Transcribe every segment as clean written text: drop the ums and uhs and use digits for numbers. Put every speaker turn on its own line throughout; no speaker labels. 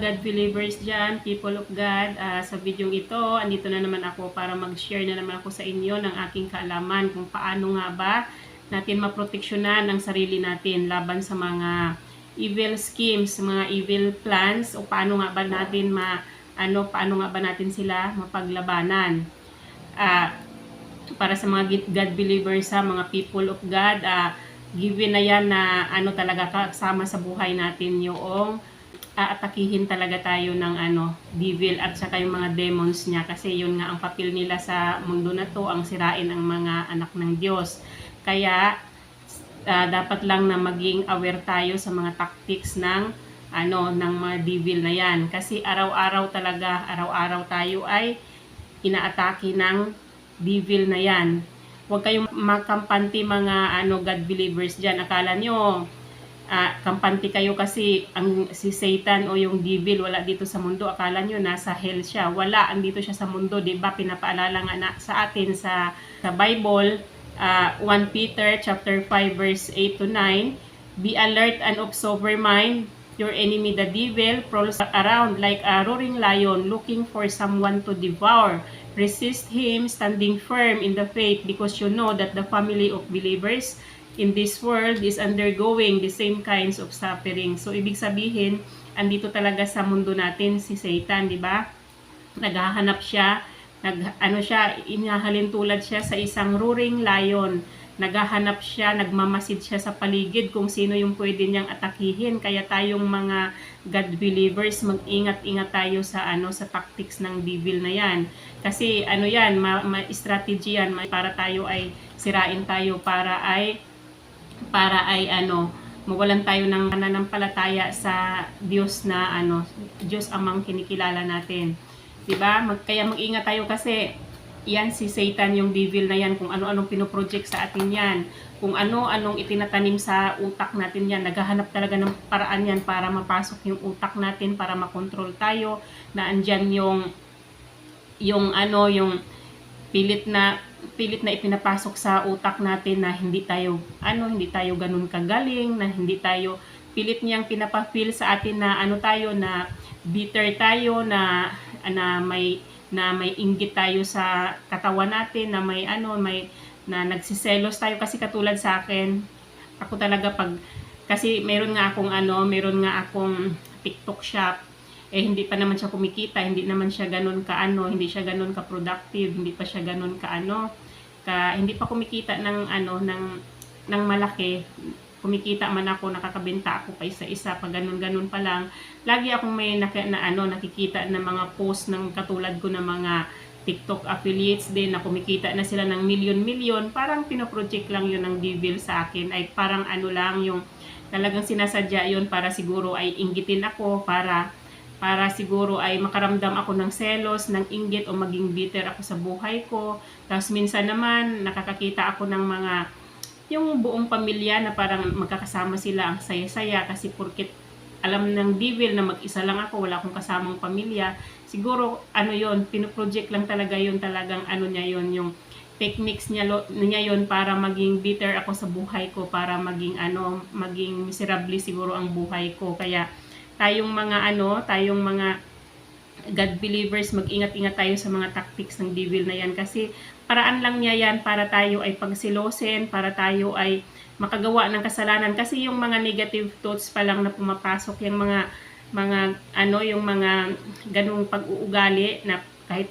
God believers dyan, people of God, sa video ito, andito na naman ako para mag-share na naman ako sa inyo ng aking kaalaman kung paano nga ba natin maproteksyonan ang sarili natin laban sa mga evil schemes, mga evil plans, o paano nga ba natin paano nga ba natin sila mapaglabanan. Para sa mga God believers, sa mga people of God, given na yan na talaga kasama sa buhay natin yung aatakihin talaga tayo ng devil at saka yung mga demons niya, kasi yun nga ang papel nila sa mundo na to, ang sirain ang mga anak ng Diyos. Kaya dapat lang na maging aware tayo sa mga tactics ng mga devil na yan, kasi araw-araw tayo ay inaatake ng devil na yan. Huwag kayong makampante mga God believers dyan. Akala nyo kampante kayo kasi si Satan o yung devil wala dito sa mundo. Akala nyo nasa hell siya. Wala, andito siya sa mundo, diba? Pinapaalala nga sa atin sa Bible, 1 Peter chapter 5 verse 8 to 9, be alert and of sober mind. Your enemy the devil prowls around like a roaring lion looking for someone to devour. Resist him, standing firm in the faith, because you know that the family of believers in this world is undergoing the same kinds of suffering. So, ibig sabihin, andito talaga sa mundo natin si Satan, di ba? Naghahanap siya, inahalin tulad siya sa isang roaring lion. Naghahanap siya, nagmamasid siya sa paligid kung sino yung pwede niyang atakihin. Kaya tayong mga God believers, mag-ingat-ingat tayo sa sa tactics ng devil na yan. Kasi yan, strategy yan para tayo ay sirain tayo, para ay mawalan tayo ng pananampalataya sa Diyos na Diyos amang kinikilala natin. 'Di ba? Kaya mag-ingat tayo, kasi yan si Satan, yung devil na yan, kung ano-anong pinoproject sa atin yan, kung ano-anong itinatanim sa utak natin yan, naghahanap talaga ng paraan yan para mapasok yung utak natin, para makontrol tayo, na andyan yung pilit na ipinapasok sa utak natin na hindi tayo ganun kagaling, na hindi tayo, pilit niyang pinapa-feel sa atin na na bitter tayo, na may inggit tayo sa katawan natin, na na nagsiselos tayo. Kasi katulad sa akin, ako talaga kasi meron nga akong TikTok shop, hindi pa naman siya kumikita, hindi naman siya ganun hindi siya ganun ka-productive, hindi pa siya ganun hindi pa kumikita ng malaki. Kumikita man ako, nakakabenta ako pa isa-isa, pag ganun pa lang. Lagi akong may nakikita na mga post ng katulad ko na mga TikTok affiliates din, na kumikita na sila ng milyon-milyon. Parang pinoproject lang yun ng devil sa akin, ay parang lang yung talagang sinasadya yun para siguro ay inggitin ako, para siguro ay makaramdam ako ng selos, ng inggit, o maging bitter ako sa buhay ko. Tapos minsan naman nakakakita ako ng mga yung buong pamilya na parang magkakasama sila, ang saya-saya, kasi porket alam ng devil na mag-isa lang ako, wala akong kasamang pamilya. Siguro yun, pinoproject lang talaga yun, talagang niya yun, yung techniques niya yun para maging bitter ako sa buhay ko, para maging maging miserable siguro ang buhay ko. Kaya tayong mga God believers, mag-ingat-ingat tayo sa mga tactics ng devil na yan, kasi paraan lang niya yan para tayo ay pagsilosin, para tayo ay makagawa ng kasalanan. Kasi yung mga negative thoughts pa lang na pumapasok, yung mga yung mga ganung pag-uugali na kahit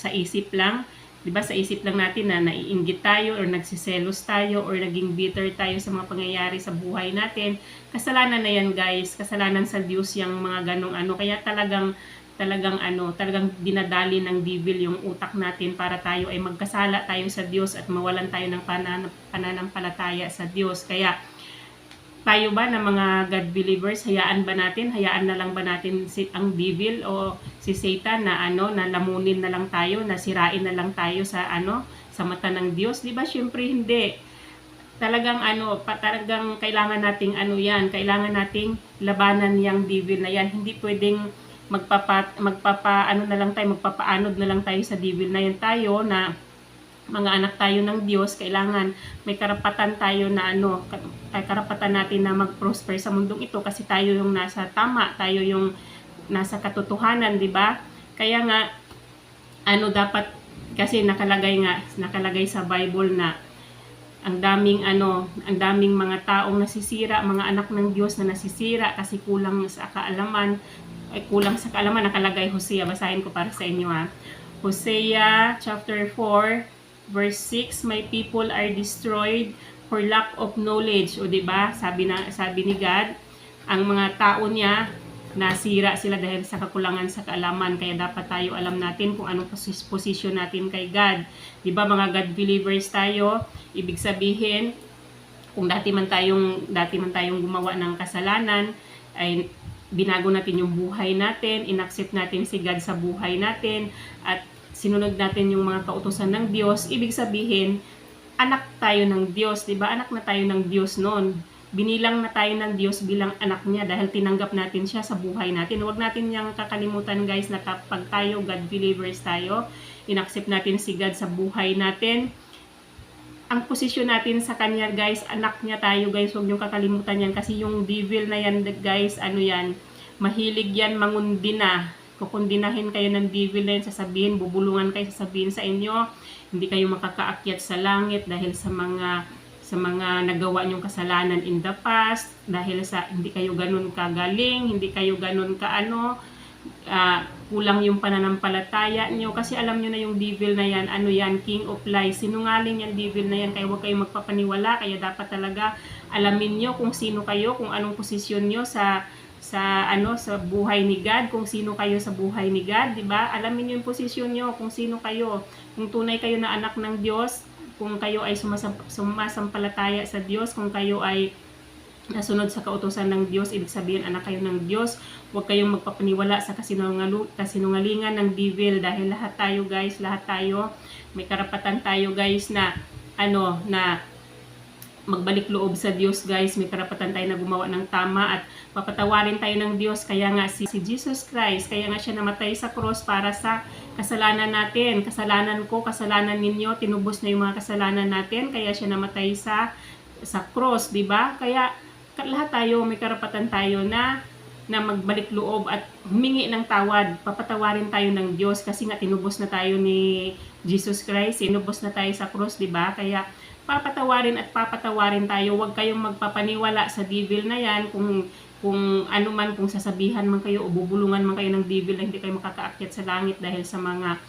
sa isip lang, 'di ba, sa isip lang natin na naiinggit tayo, or nagsiselos tayo, or naging bitter tayo sa mga pangyayari sa buhay natin. Kasalanan na yan, guys. Kasalanan sa Diyos yung mga ganung kaya talagang dinadali ng devil yung utak natin para tayo ay magkasala tayo sa Diyos at mawalan tayo ng pananampalataya sa Diyos. Kaya tayo ba na mga God believers, hayaan na lang ba natin ang devil o si Satan na na lamunin na lang tayo, na sirain na lang tayo sa sa mata ng Diyos? Di ba? Syempre hindi. Talagang talagang kailangan nating kailangan nating labanan yang devil na yan. Hindi pwedeng magpapaanod na lang tayo sa devil na yan tayo, na mga anak tayo ng Diyos, kailangan may karapatan tayo na karapatan natin na mag-prosper sa mundong ito kasi tayo yung nasa tama, tayo yung nasa katotohanan, di ba? Kaya nga dapat kasi nakalagay sa Bible na ang daming mga taong nasisira, mga anak ng Diyos na nasisira kasi kulang sa kaalaman, nakalagay Hosea, basahin ko para sa inyo ha. Hosea chapter 4 verse 6, my people are destroyed for lack of knowledge. O diba, sabi ni God, ang mga tao niya nasira sila dahil sa kakulangan sa kaalaman. Kaya dapat tayo alam natin kung anong posisyon natin kay God. Diba, mga God believers tayo, ibig sabihin kung dati man tayong gumawa ng kasalanan, ay binago natin yung buhay natin, inaccept natin si God sa buhay natin, at sinunod natin yung mga kautusan ng Diyos, ibig sabihin, anak tayo ng Diyos, di ba? Anak na tayo ng Diyos noon. Binilang na tayo ng Diyos bilang anak niya dahil tinanggap natin siya sa buhay natin. Huwag natin niyang kakalimutan guys na kapag tayo, God believers tayo, inaccept natin si God sa buhay natin, ang posisyon natin sa Kanya guys, anak niya tayo guys, huwag niyong kakalimutan yan kasi yung devil na yan guys, mahilig yan mangundi na. Kukundinahin kayo ng devil na yun, sasabihin, bubulungan kayo, sasabihin sa inyo, hindi kayo makakaakyat sa langit dahil sa mga nagawa nyong kasalanan in the past, dahil sa hindi kayo ganun kagaling, hindi kayo ganun kulang yung pananampalataya nyo, kasi alam nyo na yung devil na yan, king of lies, sinungaling yan devil na yan, kaya huwag kayong magpapaniwala, kaya dapat talaga alamin nyo kung sino kayo, kung anong posisyon nyo sa buhay ni God, kung sino kayo sa buhay ni God, di ba? Alamin niyo yung posisyon niyo, kung sino kayo, kung tunay kayo na anak ng Diyos, kung kayo ay sumasampalataya sa Diyos, kung kayo ay nasunod sa kautusan ng Diyos, ibig sabihin anak kayo ng Diyos. Huwag kayong magpapaniwala sa kasinungalingan ng devil, dahil lahat tayo may karapatan tayo guys na magbalik loob sa Diyos guys, may karapatan tayo na gumawa ng tama at papatawarin tayo ng Diyos. Kaya nga si Jesus Christ, kaya nga siya namatay sa cross para sa kasalanan natin. Kasalanan ko, kasalanan ninyo, tinubos na yung mga kasalanan natin, kaya siya namatay sa cross, di ba? Kaya lahat tayo may karapatan tayo na magbalik loob at humingi ng tawad. Papatawarin tayo ng Diyos kasi nga tinubos na tayo ni Jesus Christ, tinubos na tayo sa cross, di ba? Kaya papatawarin tayo. Huwag kayong magpapaniwala sa devil na yan, kung sasabihan man kayo o bubulungan man kayo ng devil na hindi kayo makakaakyat sa langit dahil sa mga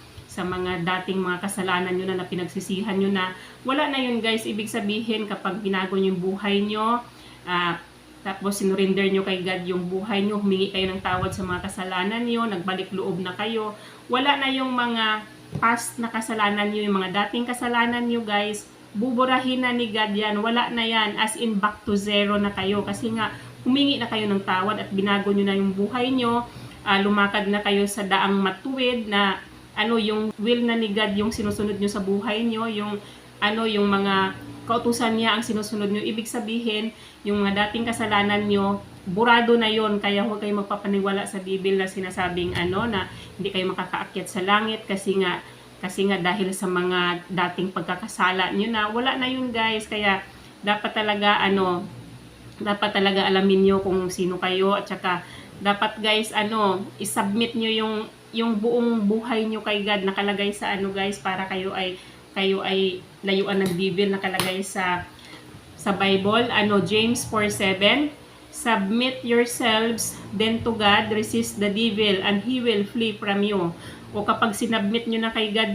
dating mga kasalanan nyo na pinagsisihan nyo na. Wala na yun guys, ibig sabihin kapag binago nyo yung buhay nyo, tapos sinurinder nyo kay God yung buhay nyo, humingi kayo ng tawad sa mga kasalanan nyo, nagbalik loob na kayo, wala na yung mga past na kasalanan nyo, yung mga dating kasalanan nyo guys, buburahin na ni God yan, wala na yan, as in back to zero na kayo, kasi nga humingi na kayo ng tawad at binago nyo na yung buhay nyo, lumakad na kayo sa daang matuwid na yung will na ni God yung sinusunod nyo sa buhay nyo, yung mga kautusan niya ang sinusunod nyo. Ibig sabihin, yung mga dating kasalanan nyo, burado na yon. Kaya huwag kayong magpapaniwala sa Biblia na sinasabing na hindi kayo makakaakyat sa langit kasi nga dahil sa mga dating pagkakasala nyo na, wala na yun guys. Kaya dapat talaga alamin nyo kung sino kayo, at saka dapat guys i-submit nyo yung buong buhay nyo kay God, nakalagay sa guys, para kayo ay layuan ng devil, nakalagay sa Bible, James 4:7, submit yourselves then to God, resist the devil and he will flee from you. O kapag sinubmit nyo na kay God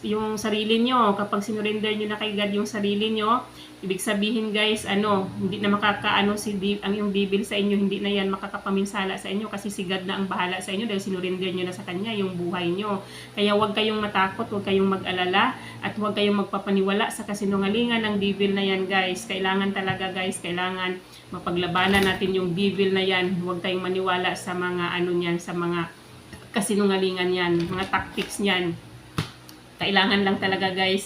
yung sarili nyo, kapag sinurrender nyo na kay God yung sarili nyo, ibig sabihin guys, hindi na ang yung devil sa inyo, hindi na yan makakapaminsala sa inyo kasi si God na ang bahala sa inyo dahil sinurrender nyo na sa Kanya yung buhay nyo. Kaya huwag kayong matakot, huwag kayong mag-alala, at huwag kayong magpapaniwala sa kasinungalingan ng devil na yan guys. Kailangan mapaglabanan natin yung devil na yan. Huwag tayong maniwala sa mga sa mga kasinungalingan yan, mga tactics niyan. Kailangan lang talaga guys,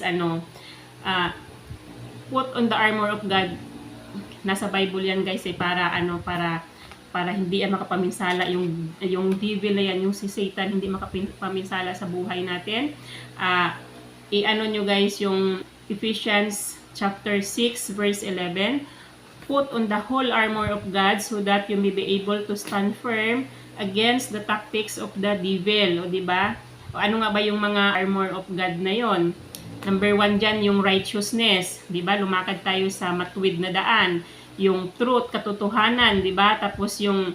put on the armor of God. Nasa Bible yan guys, para hindi yan makapaminsala yung devil na yan, yung si Satan, hindi makapaminsala sa buhay natin. i-ano nyo guys yung Ephesians chapter 6 verse 11. Put on the whole armor of God so that you may be able to stand firm against the tactics of the devil. O diba? O ano nga ba yung mga armor of God na yon? Number 1 dyan, yung righteousness. Diba? Lumakad tayo sa matuwid na daan. Yung truth, katotohanan. Diba? Tapos yung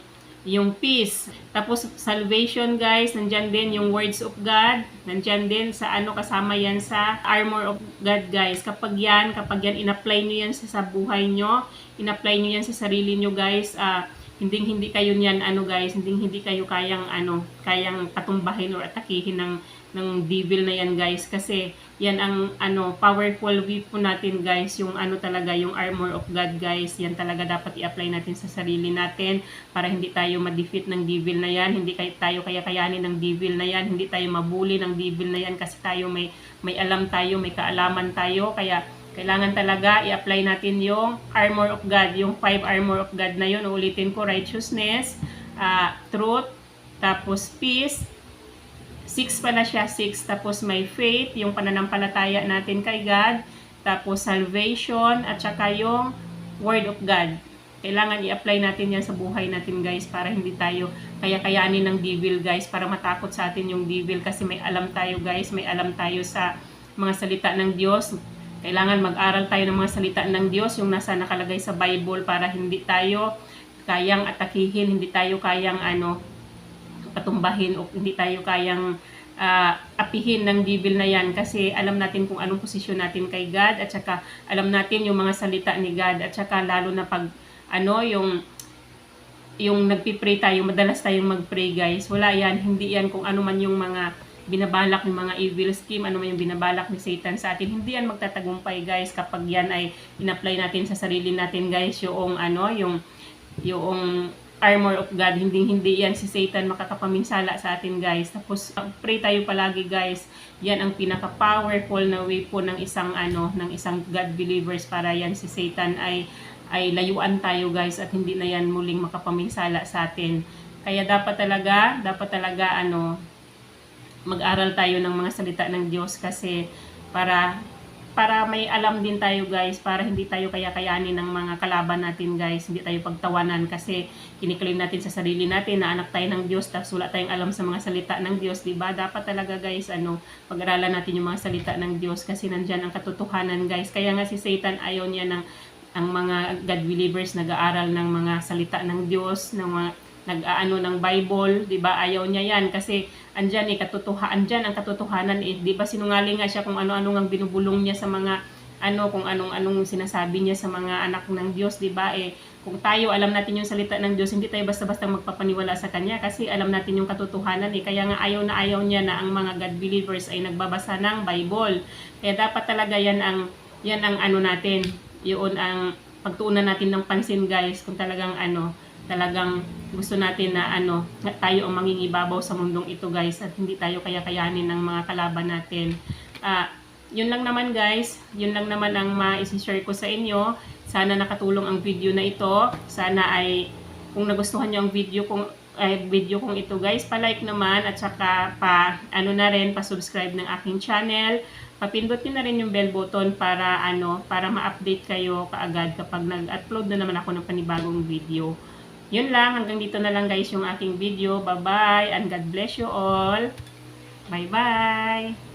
peace. Tapos salvation guys, nandyan din yung words of God, nandyan din sa ano, kasama yan sa armor of God guys. Kapag yan in-apply nyo yan sa buhay nyo, in-apply nyo yan sa sarili nyo guys, hindi kayo niyan ano guys, hindi kayo kayang patumbahin or atakihin ng devil na yan guys, kasi yan ang powerful weapon natin guys, yung talaga yung armor of God guys. Yan talaga dapat i-apply natin sa sarili natin para hindi tayo ma-defeat ng devil na yan, hindi tayo kaya-kayanin ng devil na yan, hindi tayo mabuli ng devil na yan, kasi tayo may alam tayo, may kaalaman tayo. Kaya kailangan talaga i-apply natin yung armor of God, yung 5 armor of God na yun. Ulitin ko, righteousness, truth, tapos peace, 6 pala siya, 6. Tapos may faith, yung pananampalataya natin kay God. Tapos salvation, at saka yung word of God. Kailangan i-apply natin yan sa buhay natin guys, para hindi tayo kaya-kayanin ng devil guys, para matakot sa atin yung devil, kasi may alam tayo guys, may alam tayo sa mga salita ng Diyos. Kailangan mag-aral tayo ng mga salita ng Diyos, yung nasa nakalagay sa Bible, para hindi tayo kayang atakihin, hindi tayo kayang patumbahin, o hindi tayo kayang apihin ng devil na yan, kasi alam natin kung anong posisyon natin kay God, at saka alam natin yung mga salita ni God, at saka lalo na pag yung nagpipray tayo, madalas tayong mag-pray guys, wala yan, hindi yan kung ano man yung mga binabalak ng mga evil scheme, ano man yung binabalak ni Satan sa atin, hindi yan magtatagumpay guys, kapag yan ay in-apply natin sa sarili natin guys, yung yung armor of God. Hindi yan si Satan makakapaminsala sa atin guys. Tapos pray tayo palagi guys, yan ang pinaka-powerful na weapon ng isang God believers, para yan si Satan ay layuan tayo guys, at hindi na yan muling makapaminsala sa atin. Kaya dapat talaga mag-aral tayo ng mga salita ng Diyos, kasi para may alam din tayo guys, para hindi tayo kaya-kayanin ng mga kalaban natin guys, hindi tayo pagtawanan, kasi kiniklaim natin sa sarili natin na anak tayo ng Diyos, tapos wala tayong alam sa mga salita ng Diyos, diba? Dapat talaga guys, pag-aralan natin yung mga salita ng Diyos, kasi nandyan ang katotohanan guys. Kaya nga si Satan ayaw niya ang mga God believers nag-aaral ng mga salita ng Diyos, ng mga ng Bible, 'di ba? Ayaw niya 'yan, kasi andyan ang katotohanan, 'di ba? Sinungaling nga siya kung ano-ano ang binubulong niya sa mga kung anong sinasabi niya sa mga anak ng Diyos, 'di ba? Kung tayo alam natin yung salita ng Diyos, hindi tayo basta-basta magpapaniwala sa kanya, kasi alam natin yung katotohanan Kaya nga ayaw niya na ang mga God believers ay nagbabasa ng Bible. Kaya dapat talaga yan ang natin, yun ang pagtuunan natin ng pansin guys, kung talagang gusto natin na tayo ang mangingibabaw sa mundong ito guys, at hindi tayo kaya-kayanin ng mga kalaban natin. Yun lang naman guys, yun lang naman ang ma-share ko sa inyo. Sana nakatulong ang video na ito. Sana ay kung nagustuhan niyo ang video kong ito guys, pa-like naman, at saka pa-subscribe ng aking channel. Papindot niyo na rin yung bell button para ma-update kayo kaagad kapag nag-upload na naman ako ng panibagong video. Yun lang, hanggang dito na lang guys yung aking video. Bye-bye and God bless you all. Bye-bye.